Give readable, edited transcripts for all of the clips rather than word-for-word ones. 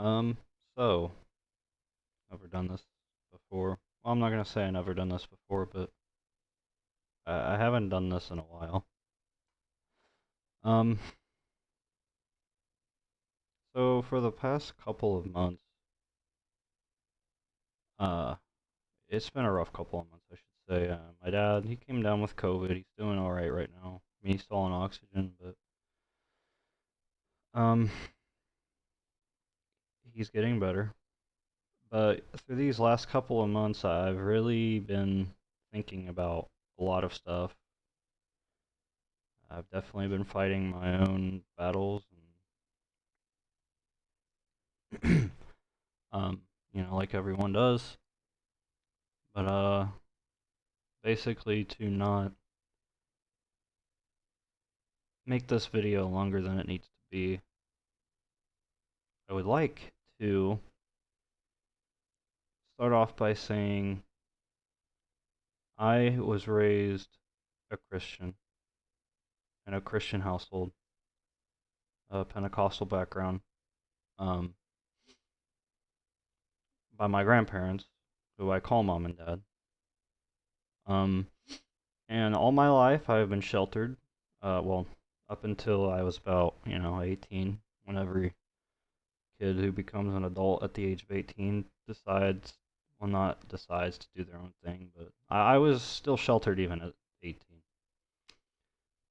Um, so, never done this before. Well, I'm not gonna say I never done this before, but I haven't done this in a while. Um, so for the past couple of months, uh, it's been a rough couple of months, I should say. My dad, he came down with COVID. He's doing all right now. I mean, he's still on oxygen, but um, he's getting better. But through these last couple of months, I've really been thinking about a lot of stuff. I've definitely been fighting my own battles, and like everyone does. But basically, to not make this video longer than it needs to be, I would like to start off by saying I was raised a Christian in a Christian household, a Pentecostal background, um, by my grandparents, who I call mom and dad. Um, and all my life I've been sheltered. Well, up until I was about 18, when every kid who becomes an adult at the age of 18 decides, well, not decides to do their own thing, but I was still sheltered even at 18.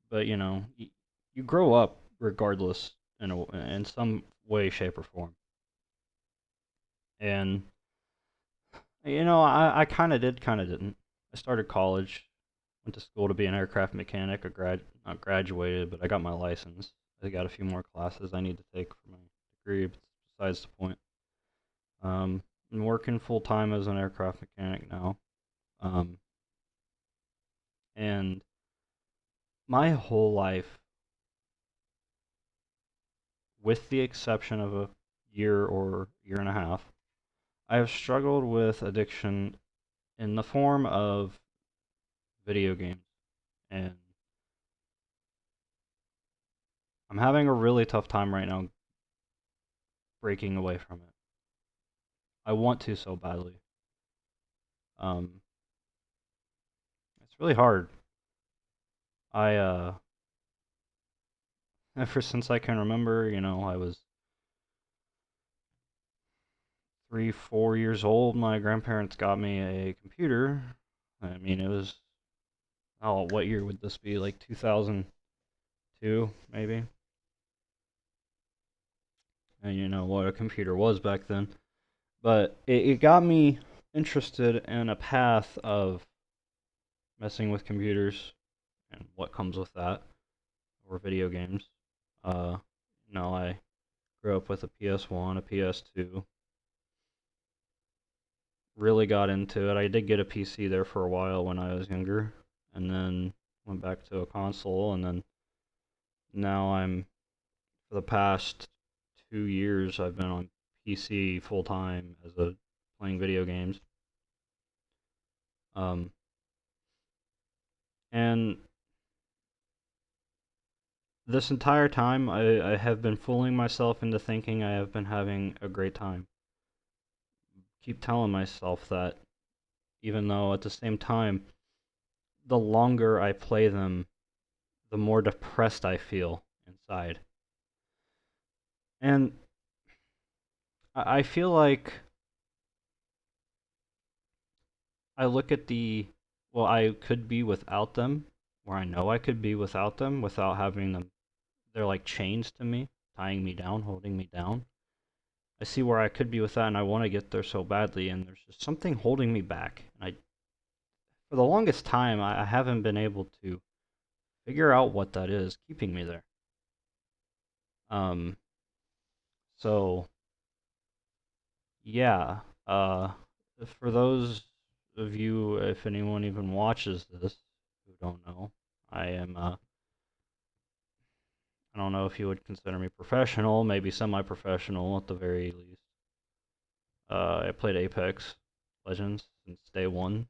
But you grow up regardless in some way, shape, or form. And I kind of did, kind of didn't. I started college, went to school to be an aircraft mechanic. Not graduated, but I got my license. I got a few more classes I need to take for my degree, but besides the point. I'm working full time as an aircraft mechanic now. Um, and my whole life, with the exception of a year or year and a half, I have struggled with addiction in the form of video games. And I'm having a really tough time right now breaking away from it. I want to so badly. Um, it's really hard. I ever since I can remember, I was 3, 4 years old. My grandparents got me a computer. I mean, it was, oh, what year would this be? Like 2002, maybe. And you know what a computer was back then. But it got me interested in a path of messing with computers and what comes with that, or video games. Uh, I grew up with a PS1, a PS2, really got into it. I did get a PC there for a while when I was younger, and then went back to a console, and then now for the past 2 years, I've been on PC full time as a playing video games. Um, and this entire time, I have been fooling myself into thinking I have been having a great time. Keep telling myself that, even though at the same time, the longer I play them, the more depressed I feel inside. And I feel like I look at well, I could be without them, or I know I could be without them without having them. They're like chains to me, tying me down, holding me down. I see where I could be with that, and I want to get there so badly, and there's just something holding me back. And for the longest time, I haven't been able to figure out what that is keeping me there. Um, so yeah, for those of you, if anyone even watches this, who don't know, I am, I don't know if you would consider me professional, maybe semi-professional at the very least. I played Apex Legends since day one.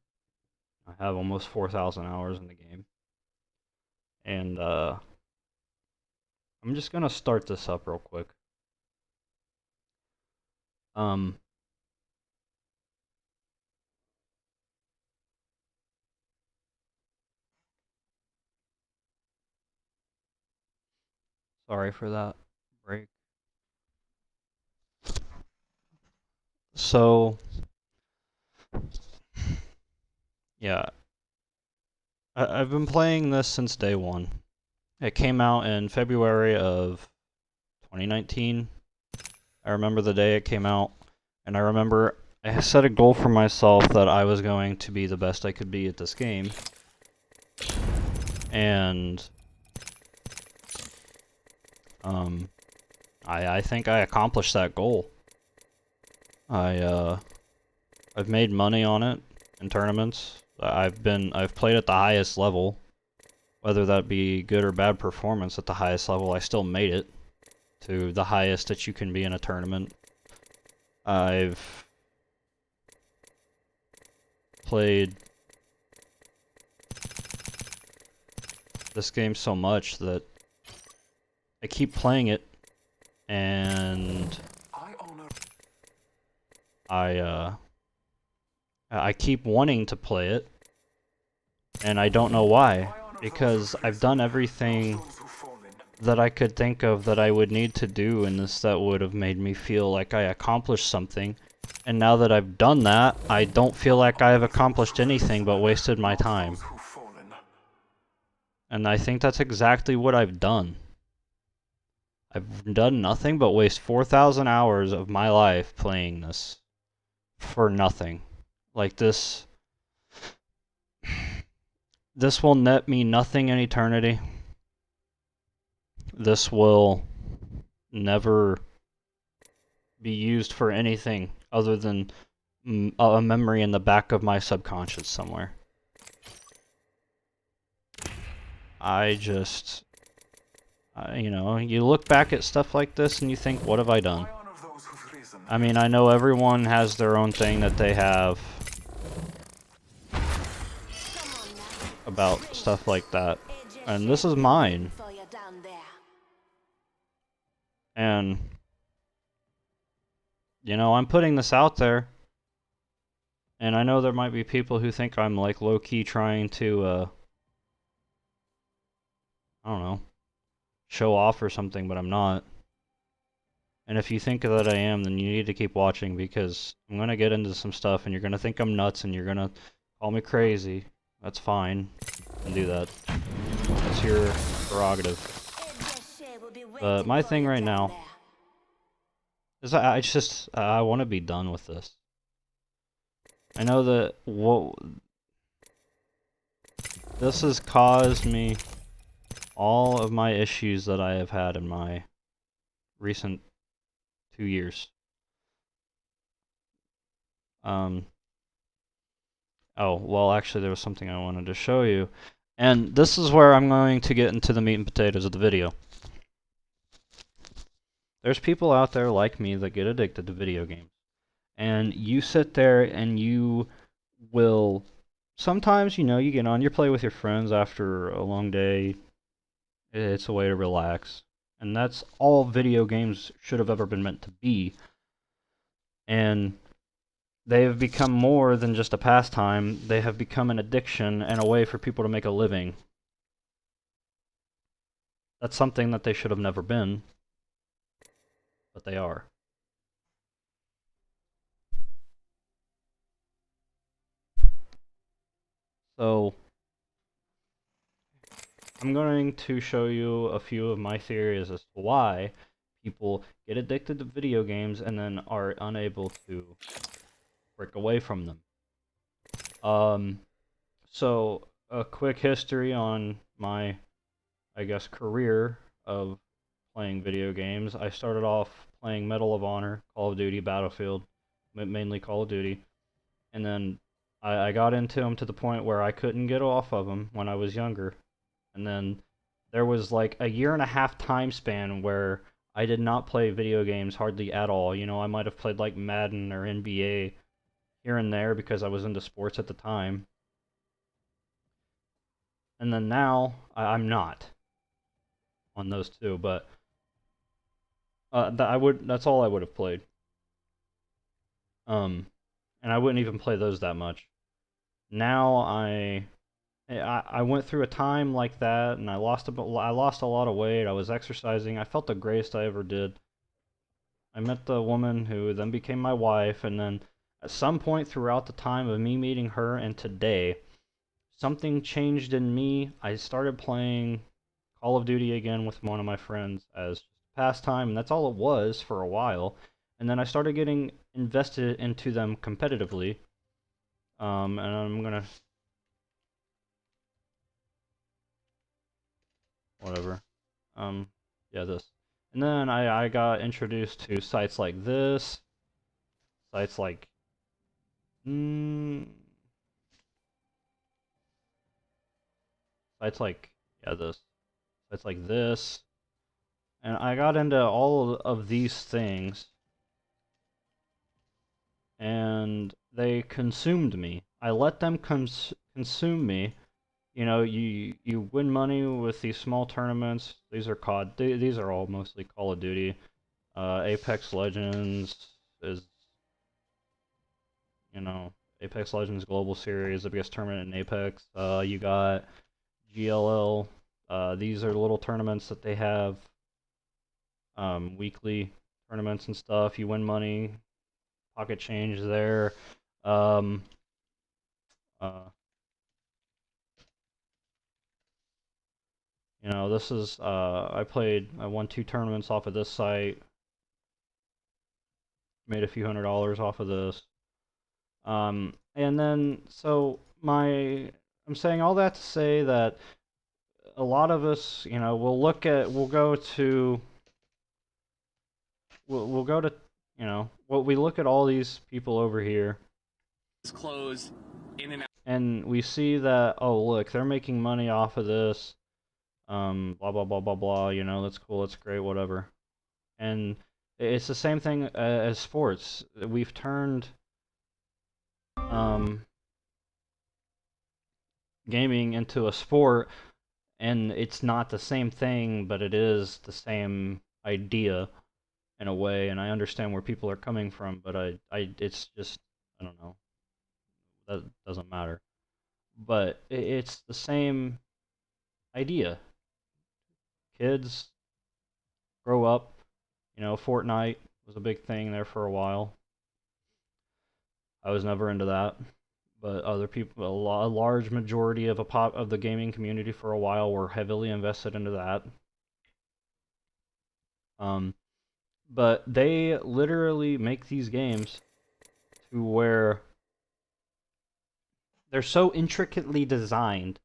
I have almost 4,000 hours in the game. And I'm just gonna start this up real quick. Um, Sorry for that break. So, yeah, I've been playing this since day one. It came out in February of 2019. I remember the day it came out, and I remember I set a goal for myself that I was going to be the best I could be at this game. And I think I accomplished that goal. I've made money on it in tournaments. I've played at the highest level, whether that be good or bad performance at the highest level. I still made it to the highest that you can be in a tournament. I've played this game so much that I keep playing it, and I keep wanting to play it, and I don't know why, because I've done everything that I could think of that I would need to do in this that would have made me feel like I accomplished something, and now that I've done that, I don't feel like I have accomplished anything but wasted my time. And I think that's exactly what I've done. I've done nothing but waste 4,000 hours of my life playing this for nothing. Like this will net me nothing in eternity. This will never be used for anything other than a memory in the back of my subconscious somewhere. I just, you know, you look back at stuff like this and you think, what have I done? I mean, I know everyone has their own thing that they have about stuff like that, and this is mine. And, you know, I'm putting this out there, and I know there might be people who think I'm like low-key trying to, I don't know, show off or something, but I'm not. And if you think that I am, then you need to keep watching, because I'm gonna get into some stuff and you're gonna think I'm nuts and you're gonna call me crazy. That's fine. You can do that. That's your prerogative. But my thing right now is I want to be done with this. I know that this has caused me all of my issues that I have had in my recent 2 years. Oh, well, actually, there was something I wanted to show you. And this is where I'm going to get into the meat and potatoes of the video. There's people out there like me that get addicted to video games. And you sit there and you will... Sometimes, you know, you get on, you play with your friends after a long day. It's a way to relax. And that's all video games should have ever been meant to be. And they have become more than just a pastime. They have become an addiction and a way for people to make a living. That's something that they should have never been, but they are. So, I'm going to show you a few of my theories as to why people get addicted to video games and then are unable to break away from them. So a quick history on my, I guess, career of playing video games. I started off playing Medal of Honor, Call of Duty, Battlefield, mainly Call of Duty, and then I got into them to the point where I couldn't get off of them when I was younger, and then there was like a 1.5 year time span where I did not play video games hardly at all. You know, I might have played like Madden or NBA here and there because I was into sports at the time. And then now I'm not on those two, but that's all I would have played. And I wouldn't even play those that much. Now I went through a time like that, and I lost a lot of weight. I was exercising. I felt the greatest I ever did. I met the woman who then became my wife, and then at some point throughout the time of me meeting her and today, something changed in me. I started playing Call of Duty again with one of my friends as pastime, and that's all it was for a while. And then I started getting invested into them competitively. And I'm gonna whatever. Um, yeah, this. And then I got introduced to sites like this, sites like mm, sites like yeah this, sites like this, and I got into all of these things, and they consumed me. I let them consume me. You know, you win money with these small tournaments. These are COD. These are all mostly Call of Duty. Apex Legends is, you know, Apex Legends Global Series, the biggest tournament in Apex. You got GLL. These are little tournaments that they have, weekly tournaments and stuff. You win money, pocket change there. Um, uh, you know, this is I won 2 tournaments off of this site, made a few $100s off of this. And then so I'm saying all that to say that a lot of us, you know, we'll go to, you know, what we look at all these people over here, closed in and out. and we see that, oh look, they're making money off of this, blah blah blah blah blah. You know, that's cool, that's great, whatever. And it's the same thing as sports. We've turned um, gaming into a sport, and it's not the same thing, but it is the same idea in a way. And I understand where people are coming from, but it's just, I don't know. That doesn't matter. But it's the same idea. Kids grow up. You know, Fortnite was a big thing there for a while. I was never into that, but other people, a large majority of the gaming community for a while were heavily invested into that. Um, but they literally make these games to where they're so intricately designed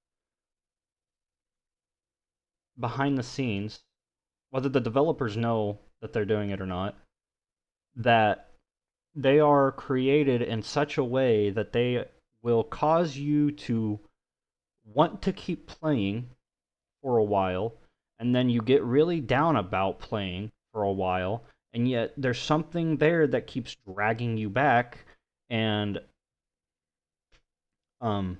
behind the scenes, whether the developers know that they're doing it or not, that they are created in such a way that they will cause you to want to keep playing for a while, and then you get really down about playing for a while, and yet there's something there that keeps dragging you back, and um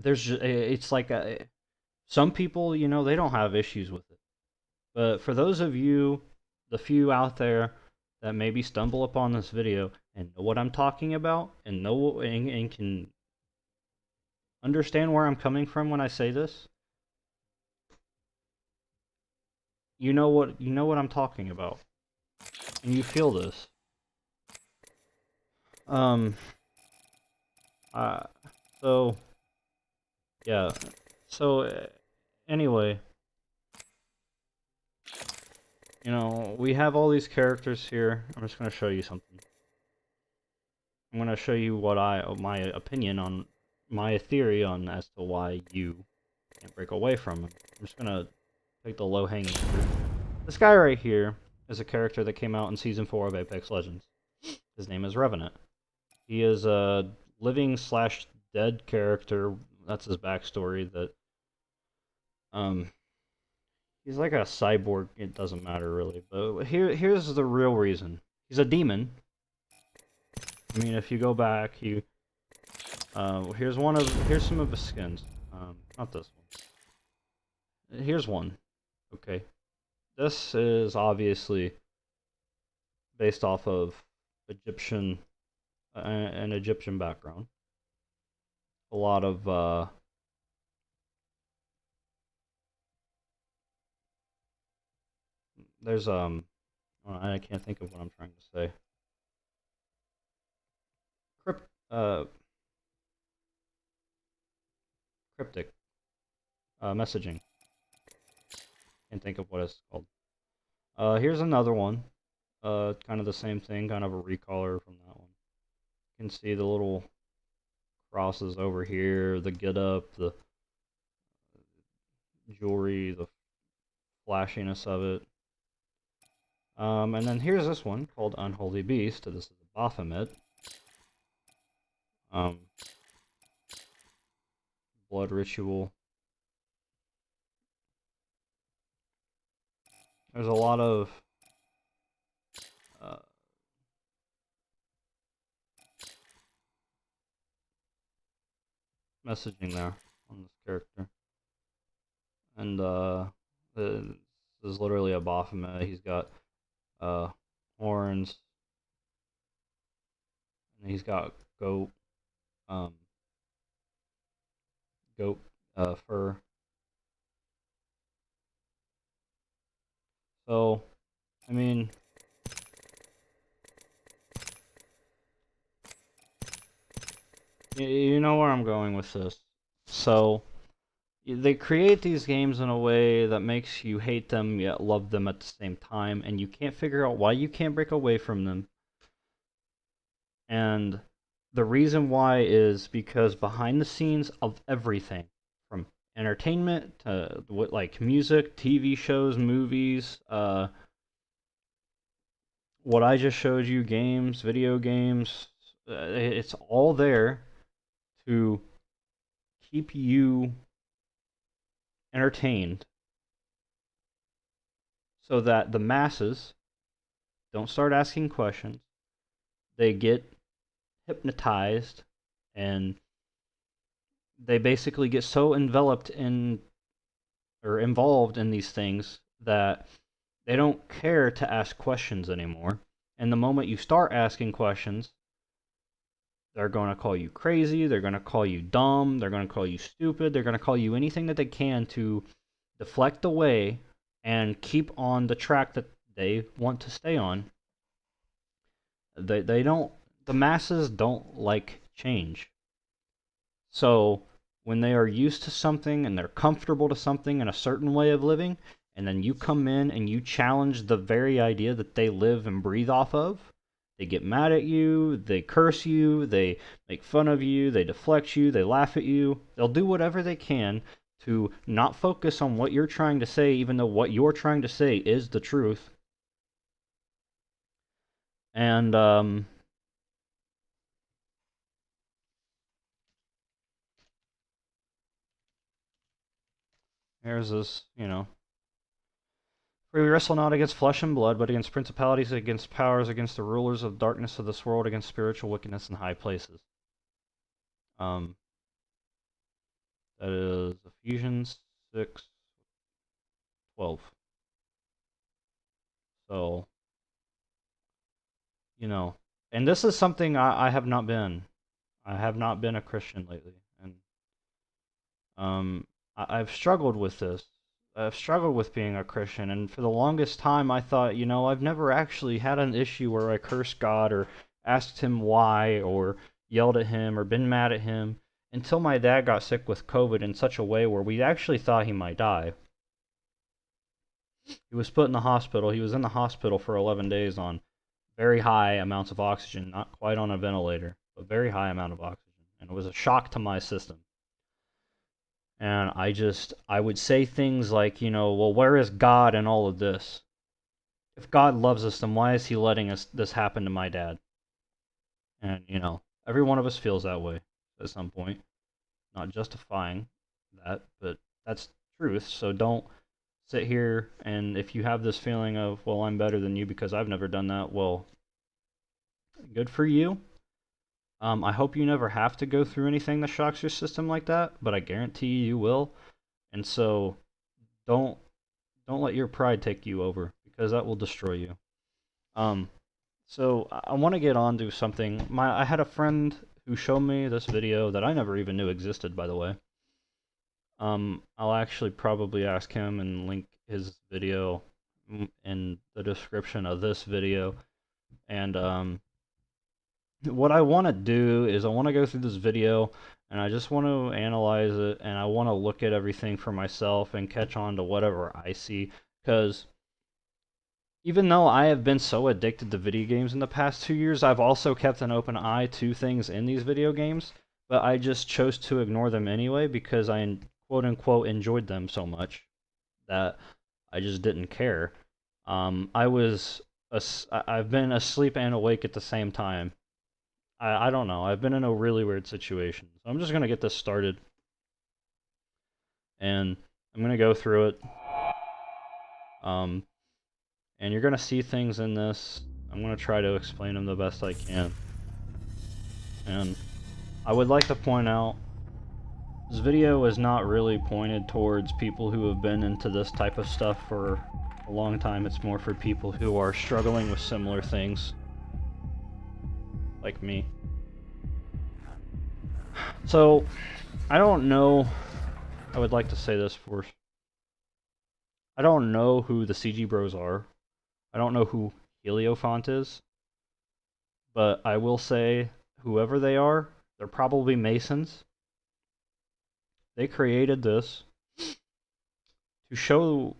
it's like some people, you know, they don't have issues with it. But for those of you, the few out there that maybe stumble upon this video and know what I'm talking about and and can understand where I'm coming from when I say this, you know what I'm talking about, and you feel this. Um. Uh. So yeah. So anyway, you know, we have all these characters here. I'm just gonna show you something. I'm gonna show you my opinion on my theory on as to why you can't break away from him. I'm just gonna take the low-hanging fruit. This guy right here is a character that came out in Season 4 of Apex Legends. His name is Revenant. He is a living slash dead character. That's his backstory. That he's like a cyborg. It doesn't matter really. But here's the real reason. He's a demon. I mean, if you go back, here's some of his skins. Not this one. Here's one. Okay. This is obviously based off of Egyptian an Egyptian background. A lot of there's I can't think of what I'm trying to say. Crypt, cryptic messaging. Can't think of what it's called. Here's another one. Kind of the same thing, kind of a recaller from that one. You can see the little crosses over here, the get up, the jewelry, the flashiness of it. And then here's this one called Unholy Beast. This is a Baphomet. Um, blood ritual. There's a lot of uh, messaging there on this character. And this is literally a Baphomet. He's got uh, horns, and he's got goat, um, goat fur. So, I mean, you know where I'm going with this. So, they create these games in a way that makes you hate them yet love them at the same time, and you can't figure out why you can't break away from them. And the reason why is because behind the scenes of everything, from entertainment to like music, TV shows, movies, what I just showed you, games, video games, it's all there to keep you entertained so that the masses don't start asking questions. They get hypnotized and they basically get so enveloped in or involved in these things that they don't care to ask questions anymore. And the moment you start asking questions, they're going to call you crazy, they're going to call you dumb, they're going to call you stupid, they're going to call you anything that they can to deflect away and keep on the track that they want to stay on. They don't the masses don't like change. So when they are used to something and they're comfortable to something in a certain way of living, and then you come in and you challenge the very idea that they live and breathe off of, they get mad at you, they curse you, they make fun of you, they deflect you, they laugh at you. They'll do whatever they can to not focus on what you're trying to say, even though what you're trying to say is the truth. And here's this, for we wrestle not against flesh and blood, but against principalities, against powers, against the rulers of darkness of this world, against spiritual wickedness in high places. Um, that is Ephesians 6:12. So, you know, and this is something I have not been. I have not been a Christian lately, and I've struggled with this. I've struggled with being a Christian, and for the longest time, I thought, I've never actually had an issue where I cursed God or asked him why or yelled at him or been mad at him until my dad got sick with COVID in such a way where we actually thought he might die. He was put in the hospital. He was in the hospital for 11 days on very high amounts of oxygen, not quite on a ventilator, but very high amount of oxygen. And it was a shock to my system. And I would say things like, well, where is God in all of this? If God loves us, then why is he letting this happen to my dad? And, every one of us feels that way at some point. Not justifying that, but that's truth. So don't sit here and if you have this feeling of, well, I'm better than you because I've never done that, well, good for you. I hope you never have to go through anything that shocks your system like that, but I guarantee you will. And so don't don't let your pride take you over because that will destroy you. Um, So I want to get on to something. I had a friend who showed me this video that I never even knew existed, by the way. I'll actually probably ask him and link his video in the description of this video. And what I want to do is I want to go through this video and I just want to analyze it and I want to look at everything for myself and catch on to whatever I see. Because even though I have been so addicted to video games in the past 2 years, I've also kept an open eye to things in these video games, but I just chose to ignore them anyway because I quote unquote enjoyed them so much that I just didn't care. I've been asleep and awake at the same time. I don't know. I've been in a really weird situation. So I'm just gonna get this started, and I'm gonna go through it. Um, and you're gonna see things in this. I'm gonna try to explain them the best I can. And I would like to point out, this video is not really pointed towards people who have been into this type of stuff for a long time. It's more for people who are struggling with similar things, like me. So, I don't know. I would like to say this first. I don't know who the CG Bros are. I don't know who Heliofont is. But I will say, whoever they are, they're probably Masons. They created this to show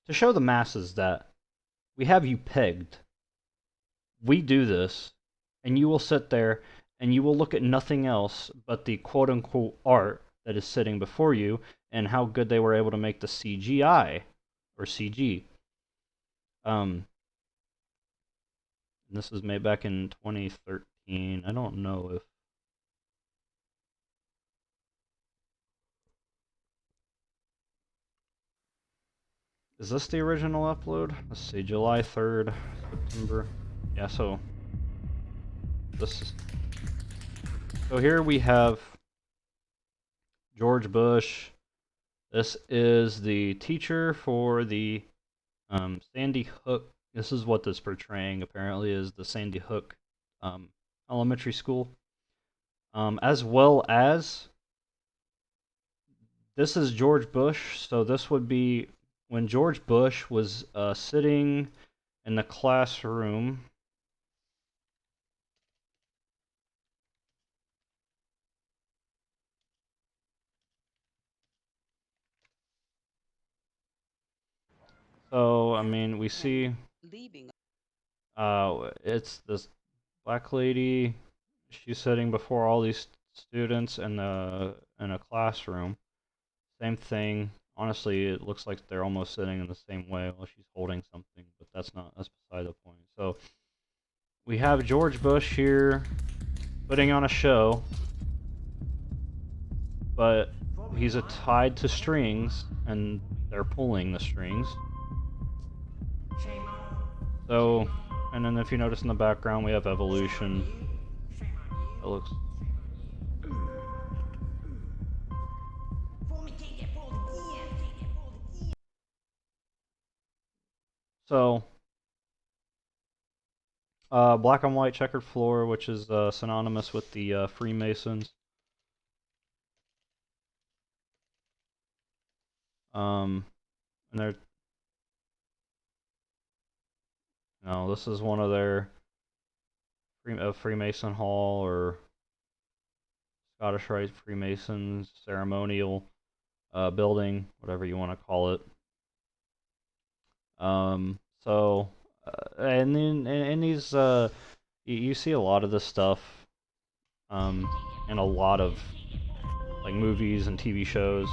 the masses that we have you pegged. We do this, and you will sit there and you will look at nothing else but the quote unquote art that is sitting before you and how good they were able to make the CGI or CG. This was made back in 2013. I don't know if is this the original upload? Let's see, July 3rd, September. Yeah, so this is so here we have George Bush. This is the teacher for the Sandy Hook. This is what this portraying apparently is the Sandy Hook elementary school. As well as this is George Bush, so this would be when George Bush was sitting in the classroom. So I mean, we see it's this black lady. She's sitting before all these students in a classroom. Same thing. Honestly, it looks like they're almost sitting in the same way while she's holding something, but that's beside the point. So we have George Bush here putting on a show, but he's tied to strings, and they're pulling the strings. So, and then if you notice in the background, we have evolution. It looks. So, black and white checkered floor, which is synonymous with the Freemasons. And they're, no, this is one of their Freemason Hall or Scottish Rite Freemasons ceremonial building, whatever you want to call it. So, and then in these, you see a lot of this stuff, in a lot of like movies and TV shows.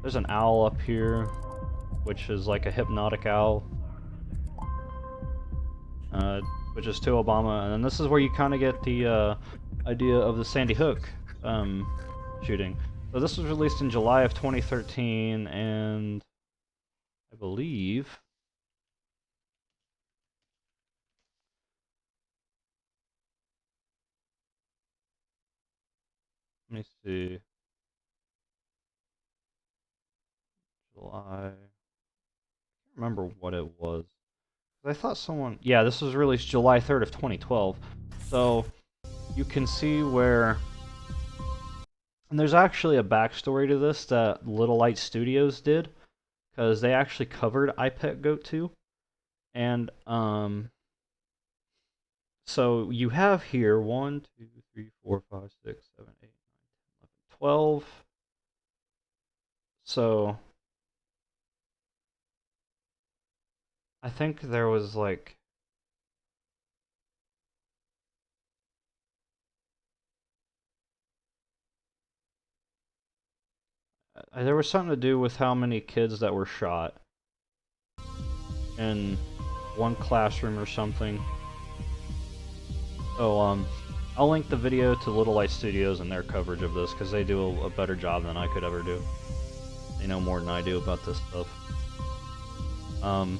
There's an owl up here, which is like a hypnotic owl, which is to Obama, and then this is where you kind of get the idea of the Sandy Hook shooting. So this was released in July of 2013, and I believe. Let me see. July. I can't remember what it was. I thought someone... Yeah, this was released July 3rd of 2012. So, you can see where... And there's actually a backstory to this that Little Light Studios did, because they actually covered I Pet Goat 2. And, so you have here 1, 2, 3, 4, 5, 6, 7, 8, 9, 10, 11, 12. So, I think there was like... there was something to do with how many kids that were shot in one classroom or something. So, I'll link the video to Little Light Studios and their coverage of this, because they do a better job than I could ever do. They know more than I do about this stuff. And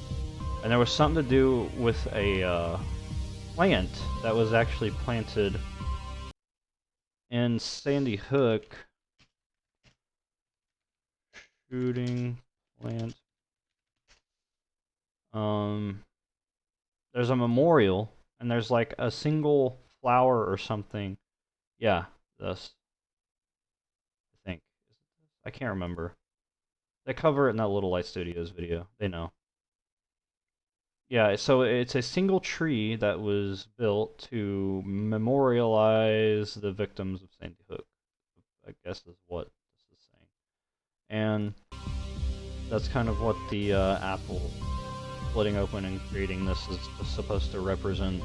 there was something to do with a plant that was actually planted in Sandy Hook. Shooting plant. There's a memorial, and there's like a single flower or something. Yeah, this. I think. I can't remember. They cover it in that Little Light Studios video. They know. Yeah, so it's a single tree that was built to memorialize the victims of Sandy Hook, I guess is what this is saying. And that's kind of what the apple splitting open and creating this is supposed to represent.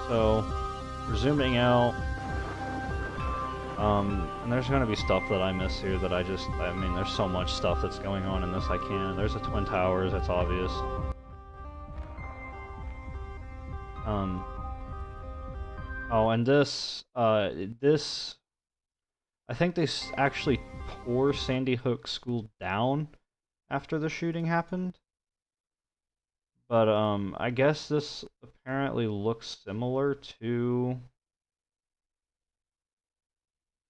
So we're zooming out. And there's gonna be stuff that I miss here that I mean, there's so much stuff that's going on in this I can't. There's the Twin Towers, that's obvious. Oh, and this, I think they actually tore Sandy Hook School down after the shooting happened. But, I guess this apparently looks similar to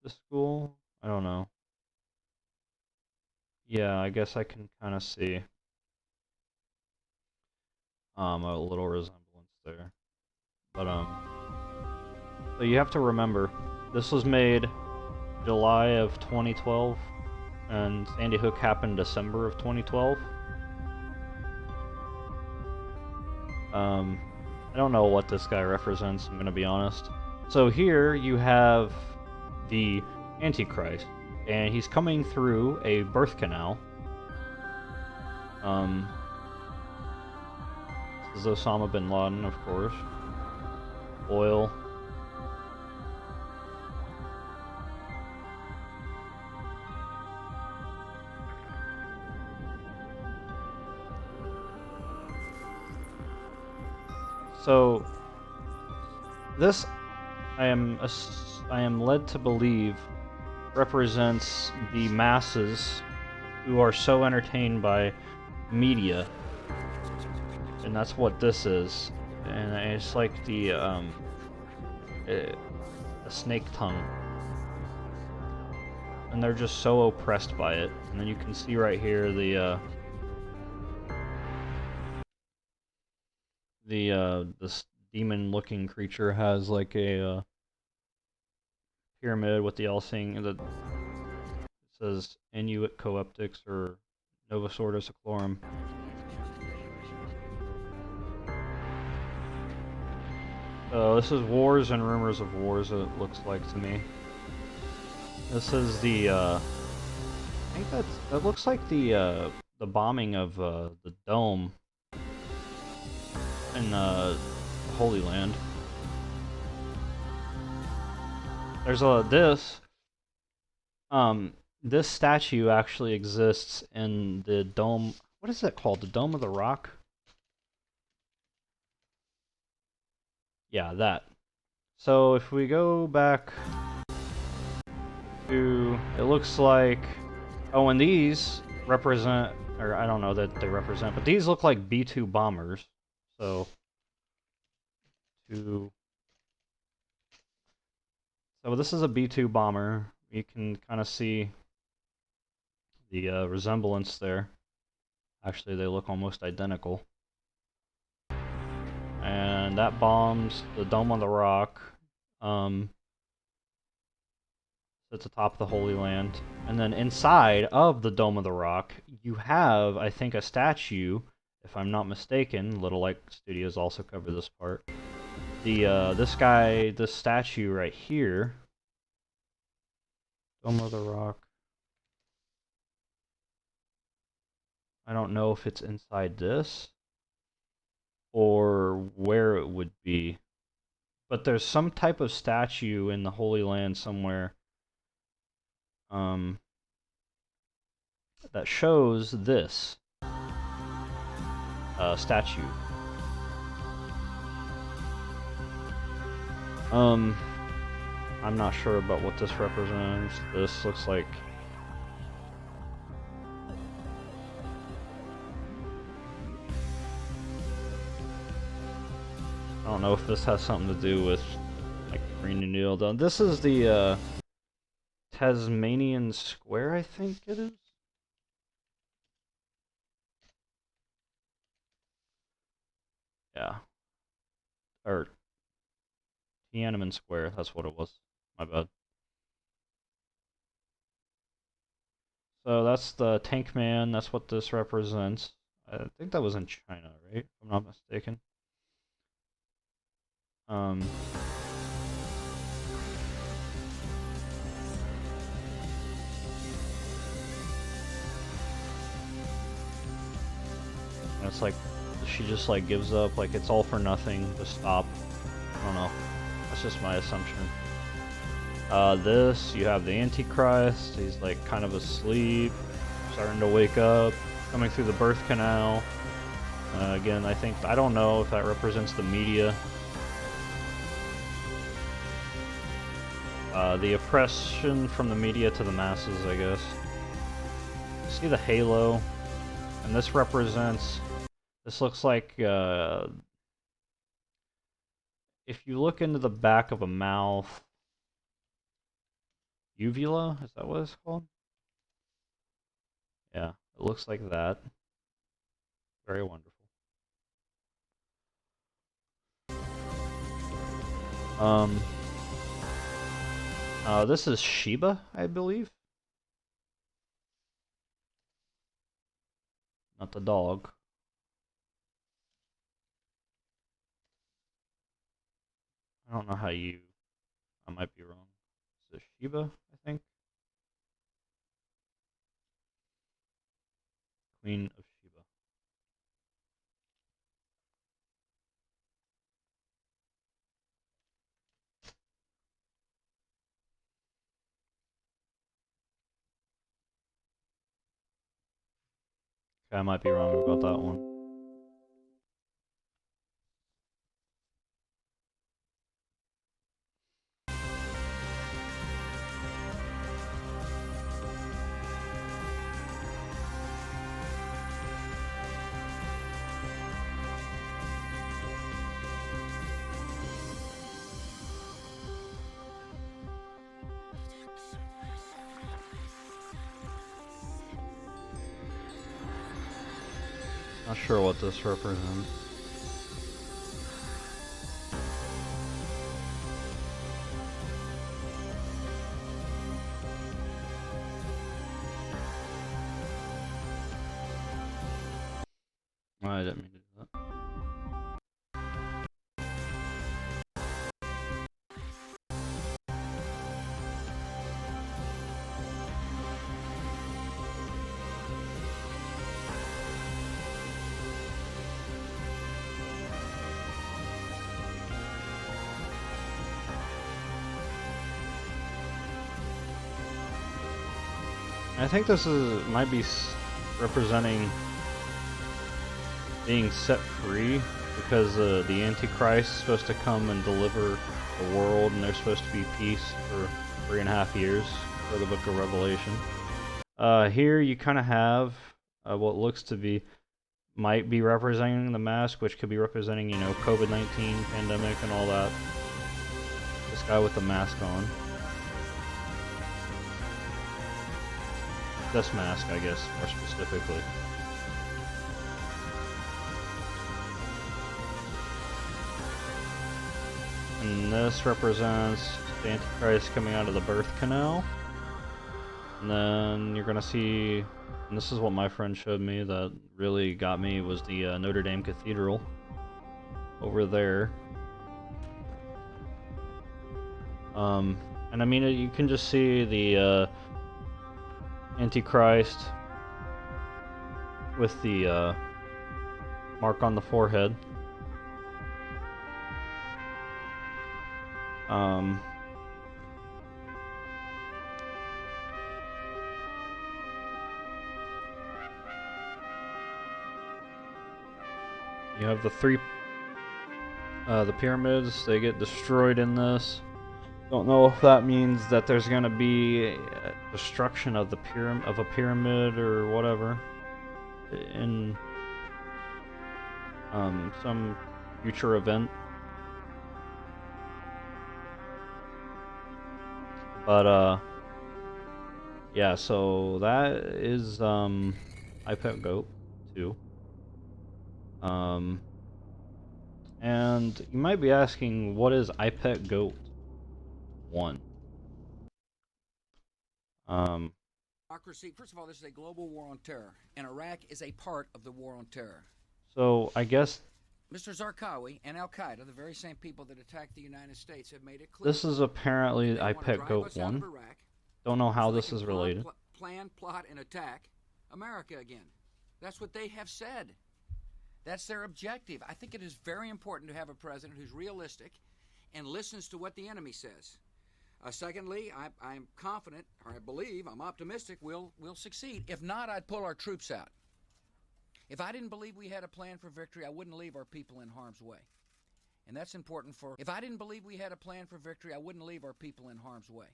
the school? I don't know. Yeah, I guess I can kind of see a little resemblance there. But so you have to remember, this was made July of 2012, and Sandy Hook happened December of 2012. I don't know what this guy represents, I'm gonna be honest. So here you have the Antichrist, and he's coming through a birth canal. This is Osama bin Laden, of course. Oil. So this, I am led to believe, represents the masses who are so entertained by media, and that's what this is. And it's like the a snake tongue, and they're just so oppressed by it. And then you can see right here this demon-looking creature has like a pyramid with the all-seeing that says Inuit Coeptics or Novosaurus Aclorum. So this is Wars and Rumors of Wars, it looks like to me. This is the I think that looks like the bombing of the dome in Holy Land. There's this statue actually exists in the dome. What is that called? The Dome of the Rock? Yeah, that. So if we go back to, it looks like, oh, and these represent, or I don't know that they represent, but these look like B-2 bombers. So this is a B-2 bomber. You can kind of see the resemblance there. Actually, they look almost identical. And that bombs the Dome on the Rock. At the top of the Holy Land. And then inside of the Dome of the Rock, you have, I think, a statue, if I'm not mistaken. Little Like Studios also cover this part. This statue right here, Dome of the Rock. I don't know if it's inside this or where it would be, but there's some type of statue in the Holy Land somewhere. That shows this statue. I'm not sure about what this represents. This looks like I don't know if this has something to do with like Green New Deal. Though. This is the Tasmanian Square, I think it is. Yeah. Or Tiananmen Square, that's what it was. My bad. So that's the Tank Man, that's what this represents. I think that was in China, right? If I'm not mistaken. And it's like, she just like gives up, like it's all for nothing, just stop. I don't know. That's just my assumption. This, you have the Antichrist, he's like kind of asleep, starting to wake up, coming through the birth canal. Again, I don't know if that represents the media. The oppression from the media to the masses, I guess. See the halo, and this looks like, if you look into the back of a mouth, uvula, is that what it's called? Yeah, it looks like that. Very wonderful. This is Shiba, I believe. Not the dog. I don't know how you... I might be wrong. Is it Shiba, I think? Queen of Shiba. Okay, I might be wrong about that one. Not sure what this represents. I didn't mean to do that. I think this might be representing being set free because the Antichrist is supposed to come and deliver the world, and there's supposed to be peace for 3.5 years for the Book of Revelation. Here you kind of have what looks to be might be representing the mask, which could be representing, COVID-19 pandemic and all that. This guy with the mask on. This mask, I guess, more specifically. And this represents the Antichrist coming out of the birth canal. And then you're gonna see, and this is what my friend showed me that really got me, was the Notre Dame Cathedral over there. And I mean, you can just see the Antichrist with the mark on the forehead. You have the pyramids. They get destroyed in this. Don't know if that means that there's gonna be a destruction of a pyramid or whatever in some future event. But yeah, so that is iPet Goat 2. And you might be asking, what is iPet Goat 1? Democracy. First of all, this is a global war on terror, and Iraq is a part of the war on terror. So I guess Mr. Zarqawi and Al Qaeda, the very same people that attacked the United States, have made it clear. this is apparently they want to iPet drive Goat us out 1. of Iraq, Don't know how so this they is can related. plan, plot, and attack America again. That's what they have said. That's their objective. I think it is very important to have a president who's realistic and listens to what the enemy says. Secondly, I'm confident, or I believe, I'm optimistic we'll succeed. If not, I'd pull our troops out. If I didn't believe we had a plan for victory, I wouldn't leave our people in harm's way. And that's important for... If I didn't believe we had a plan for victory, I wouldn't leave our people in harm's way.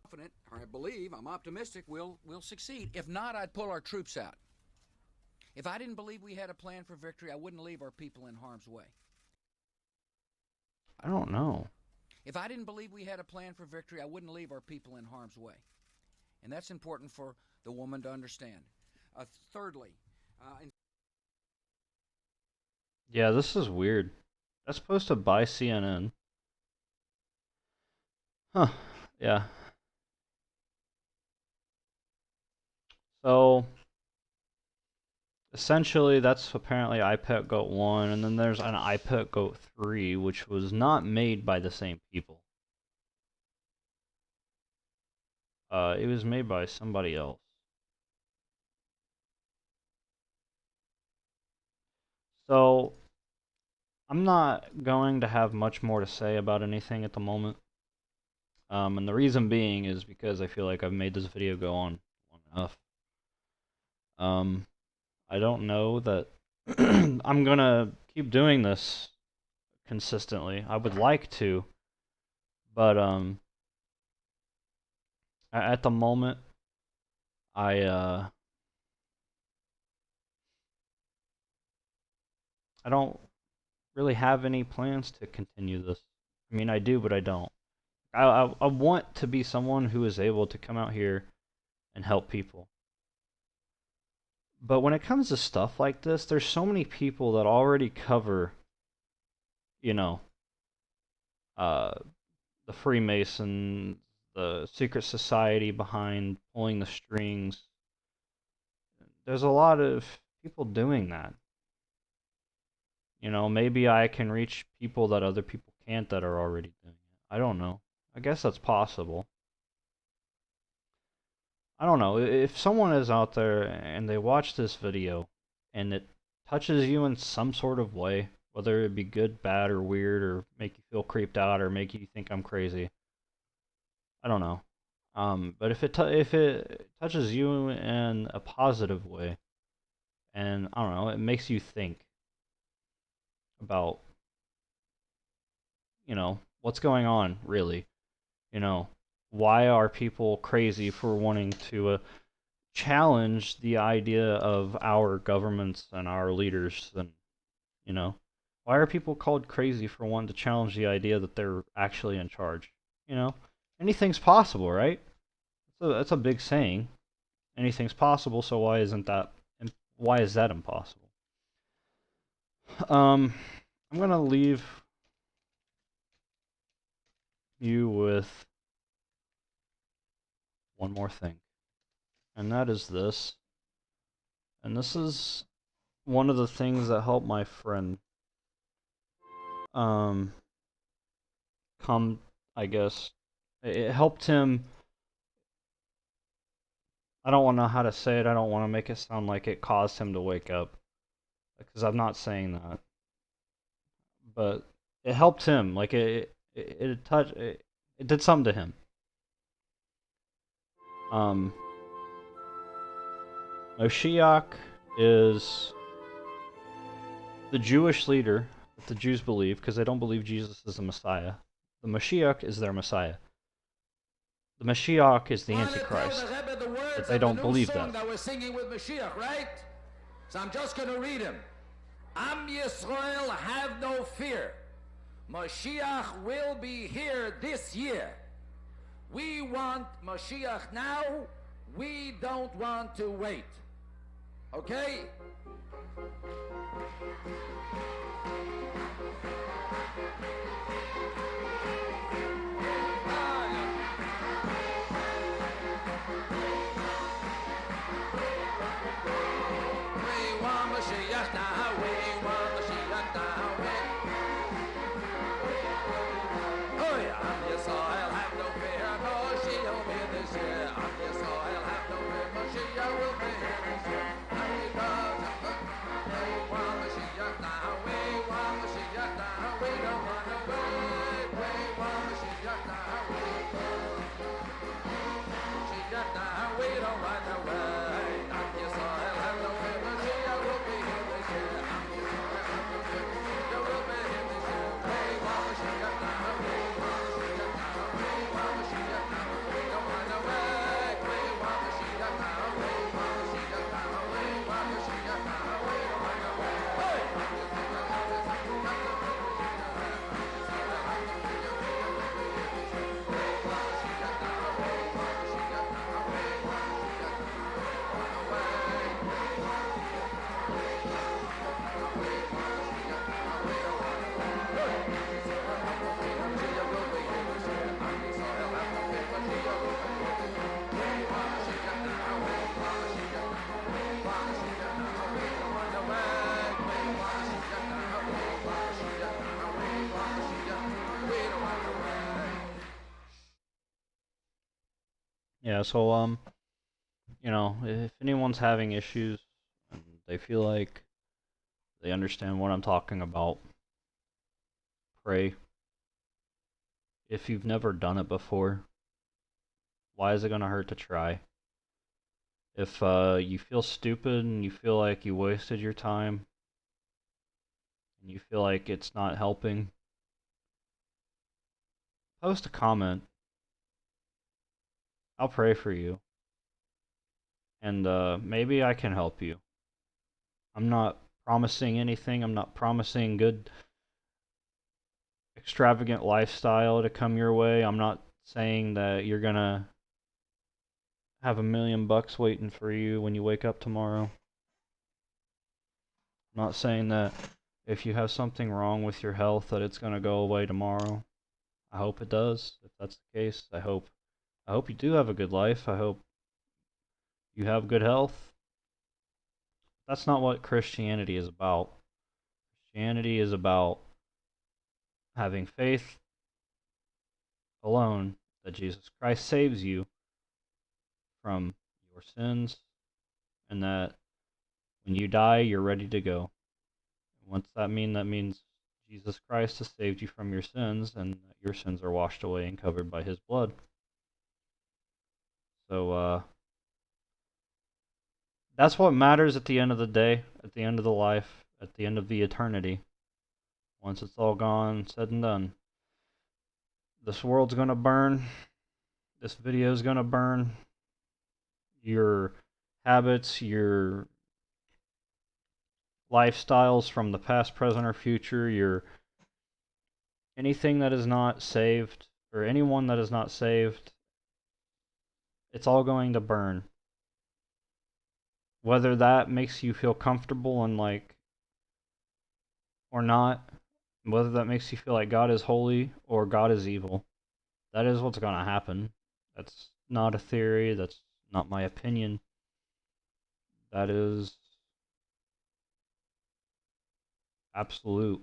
Confident, or I believe, I'm optimistic we'll succeed. If not, I'd pull our troops out. If I didn't believe we had a plan for victory, I wouldn't leave our people in harm's way. I don't know. If I didn't believe we had a plan for victory, I wouldn't leave our people in harm's way. And that's important for the woman to understand. Thirdly, Yeah, this is weird. That's posted by CNN. Huh. Yeah. So essentially, that's apparently iPet Goat 1, and then there's an iPet Goat 3, which was not made by the same people. It was made by somebody else. So, I'm not going to have much more to say about anything at the moment. And the reason being is because I feel like I've made this video go on long enough. I don't know that I'm gonna keep doing this consistently. I would like to, but at the moment, I don't really have any plans to continue this. I mean, I do, but I don't. I want to be someone who is able to come out here and help people. But when it comes to stuff like this, there's so many people that already cover, you know, the Freemason, the secret society behind pulling the strings. There's a lot of people doing that. You know, maybe I can reach people that other people can't that are already doing it. I don't know. I guess that's possible. I don't know. If someone is out there and they watch this video and it touches you in some sort of way, whether it be good, bad, or weird, or make you feel creeped out, or make you think I'm crazy, I don't know. But if it touches you in a positive way, and I don't know, it makes you think about, what's going on, really. Why are people crazy for wanting to challenge the idea of our governments and our leaders? And, why are people called crazy for wanting to challenge the idea that they're actually in charge? Anything's possible, right? That's a big saying. Anything's possible, so why is that impossible? I'm gonna leave you with one more thing, and that is this. And this is one of the things that helped my friend um come, I guess. It helped him. I don't want to know how to say it. I don't want to make it sound like it caused him to wake up, because I'm not saying that. But it helped him. Like it touched. It did something to him. Um, Moshiach is the Jewish leader that the Jews believe, because they don't believe Jesus is the Messiah. The Mashiach is their Messiah. The Mashiach is the Antichrist. But they don't believe that. That we're singing with Mashiach, right? So I'm just going to read him. Am Yisrael, have no fear. Mashiach will be here this year. We want Mashiach now. We don't want to wait. Okay? Yeah, so if anyone's having issues and they feel like they understand what I'm talking about, pray. If you've never done it before, why is it gonna hurt to try? If you feel stupid and you feel like you wasted your time and you feel like it's not helping, post a comment. I'll pray for you. And maybe I can help you. I'm not promising anything. I'm not promising good, extravagant lifestyle to come your way. I'm not saying that you're gonna have $1,000,000 waiting for you when you wake up tomorrow. I'm not saying that if you have something wrong with your health that it's gonna go away tomorrow. I hope it does. If that's the case, I hope you do have a good life. I hope you have good health. That's not what Christianity is about. Christianity is about having faith alone that Jesus Christ saves you from your sins, and that when you die, you're ready to go. What's that mean? That means Jesus Christ has saved you from your sins, and that your sins are washed away and covered by his blood. So, that's what matters at the end of the day, at the end of the life, at the end of the eternity. Once it's all gone, said and done. This world's gonna burn. This video's gonna burn. Your habits, your lifestyles from the past, present, or future, your anything that is not saved, or anyone that is not saved, it's all going to burn. Whether that makes you feel comfortable and like, or not, whether that makes you feel like God is holy or God is evil, That is what's going to happen. That's not a theory. That's not my opinion. That is absolute.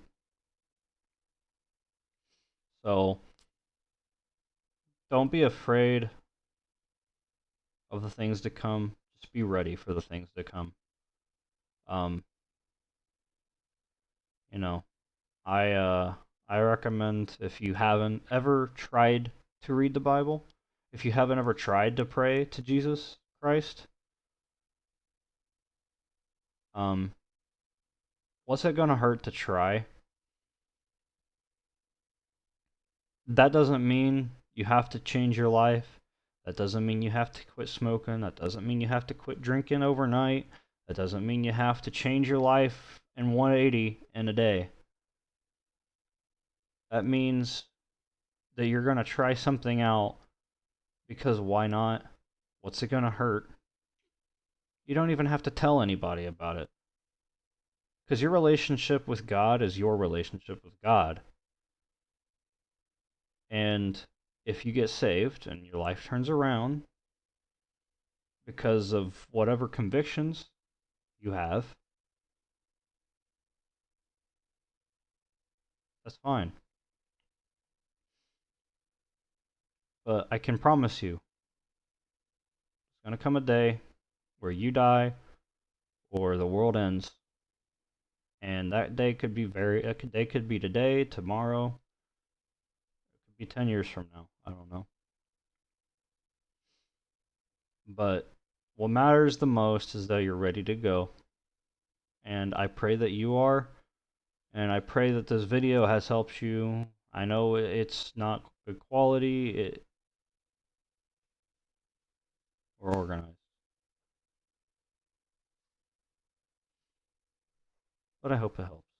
So don't be afraid of the things to come. Just be ready for the things to come. Um, you know, I recommend, if you haven't ever tried to read the Bible, if you haven't ever tried to pray to Jesus Christ, um, what's it gonna hurt to try? That doesn't mean you have to change your life. That doesn't mean you have to quit smoking. That doesn't mean you have to quit drinking overnight. That doesn't mean you have to change your life in 180 in a day. That means that you're going to try something out because why not? What's it going to hurt? You don't even have to tell anybody about it. Because your relationship with God is your relationship with God. And if you get saved and your life turns around because of whatever convictions you have, that's fine. But I can promise you, there's going to come a day where you die or the world ends. And that day could be day could be today, tomorrow, it could be 10 years from now. I don't know. But what matters the most is that you're ready to go. And I pray that you are. And I pray that this video has helped you. I know it's not good quality or organized, but I hope it helps.